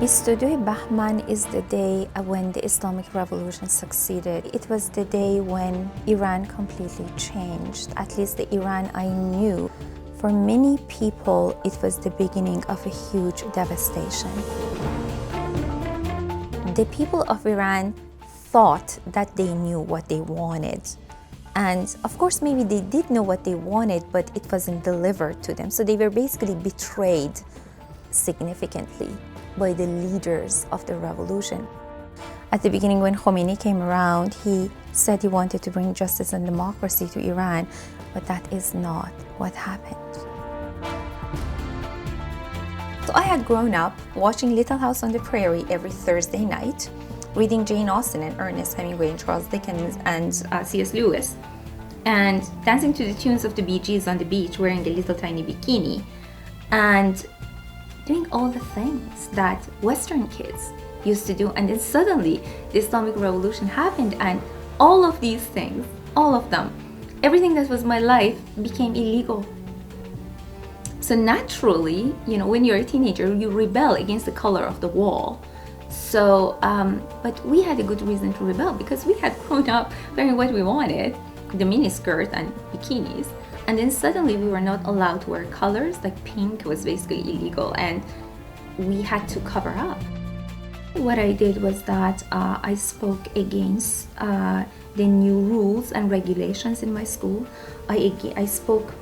22 Bahman is the day when the Islamic Revolution succeeded. It was the day when Iran completely changed, at least the Iran I knew. For many people, it was the beginning of a huge devastation. The people of Iran thought that they knew what they wanted. And of course, maybe they did know what they wanted, but it wasn't delivered to them. So they were basically betrayed significantly by the leaders of the revolution. At the beginning, when Khomeini came around, he said he wanted to bring justice and democracy to Iran, but that is not what happened. So I had grown up watching Little House on the Prairie every Thursday night, reading Jane Austen and Ernest Hemingway and Charles Dickens and C.S. Lewis, and dancing to the tunes of the Bee Gees on the beach wearing a little tiny bikini, and doing all the things that Western kids used to do. And then suddenly the Islamic Revolution happened, and all of these things, all of them, everything that was my life became illegal. So naturally, when you're a teenager, you rebel against the color of the wall. So, but we had a good reason to rebel because we had grown up wearing what we wanted, the miniskirt and bikinis. And then suddenly we were not allowed to wear colors, like pink was basically illegal, and we had to cover up. What I did was that I spoke against the new rules and regulations in my school. I spoke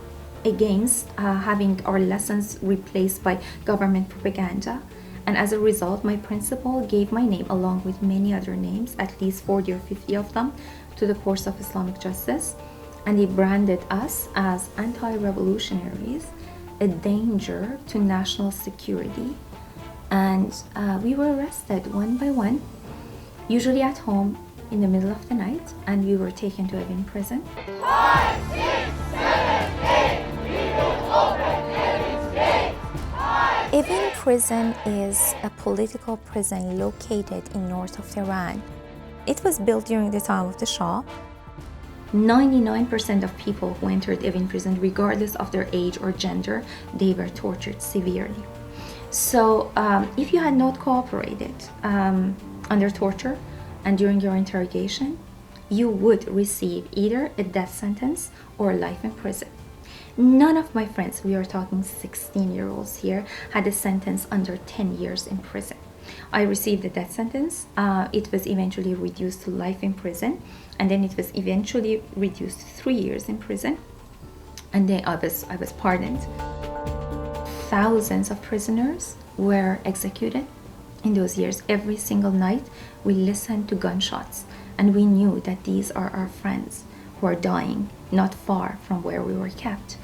against having our lessons replaced by government propaganda. And as a result, my principal gave my name along with many other names, at least 40 or 50 of them, to the course of Islamic justice. And they branded us as anti-revolutionaries, a danger to national security. And we were arrested one by one, usually at home in the middle of the night, and we were taken to Evin prison. 5, 6, 7, 8, we will open Evin's gate. Evin prison is a political prison located in north of Tehran. It was built during the time of the Shah. 99% of people who entered Evin prison, regardless of their age or gender, they were tortured severely. So if you had not cooperated under torture and during your interrogation, you would receive either a death sentence or life in prison. None of my friends, we are talking 16-year-olds here, had a sentence under 10 years in prison. I received the death sentence. It was eventually reduced to life in prison, and then it was eventually reduced to 3 years in prison, and then I was pardoned. Thousands of prisoners were executed in those years. Every single night we listened to gunshots, and we knew that these are our friends who are dying not far from where we were kept.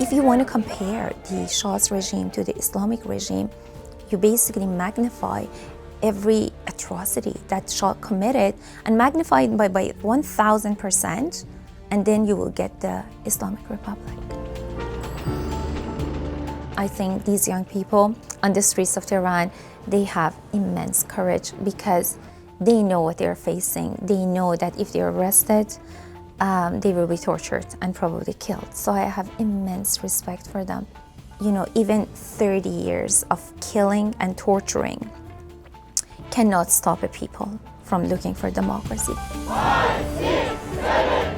If you want to compare the Shah's regime to the Islamic regime, you basically magnify every atrocity that Shah committed and magnify it by 1,000%, and then you will get the Islamic Republic. I think these young people on the streets of Tehran, they have immense courage because they know what they're facing. They know that if they're arrested, they will be tortured and probably killed. So I have immense respect for them. Even 30 years of killing and torturing cannot stop a people from looking for democracy. 5, 6, 7,